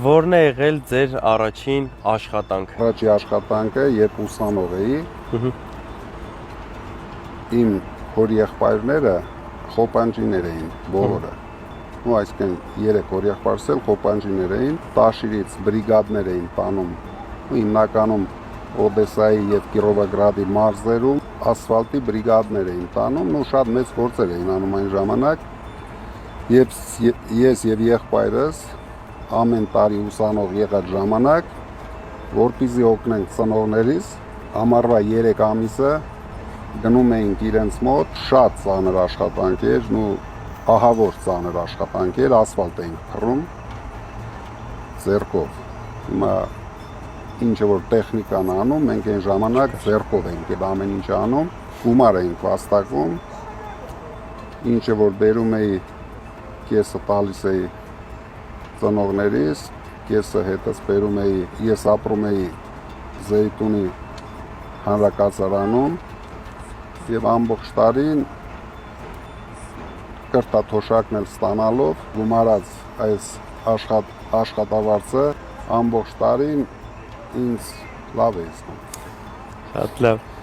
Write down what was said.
Որն է եղել ձեր առաջին աշխատանքը։ Առաջի աշխատանքը, երբ ուսանող էի, իմ հոր եղբայրները խոպանջիներ էին բոլորը։ Ու այսինքն 3 հոր եղբայրս էլ խոպանջիներ էին, Տաշիրից բրիգադներ էին տանում, ու հիմնականում Օդեսայի եւ Կիրովոգրադի մարզերում ասֆալտի բրիգադներ էին տանում, ու շատ մեծ գործեր էին անում այն ժամանակ։ Եվ ես եւ եղբայրս ամեն տարի ուսանող եղած ժամանակ, որպեսզի օգնենք ծնողներիս, ամառվա 3 ամիսը գնում էինք իրենց մոտ, շատ ծանր աշխատանք էր, ու ահավոր ծանր աշխատանք էր, ասֆալտ էինք փռում ձեռքով։ Հիմա ինչը որ տեխնիկան անում, մենք այն ժամանակ ձեռքով էինք այդ ամեն ինչը անում, գումար էինք վաստակում, ինչը որ բերում էի, կեսը տալիս էի ծնողներիս, կեսը հետս բերում էի, ես ապրում էի Զեյթունի հանրակացարանում եւ ամբողջ տարին կրտաթոշակն էլ ստանալով գումարած այս աշխատավարձը ամբողջ տարին ինձ լավ է զգում։ Շատ լավ։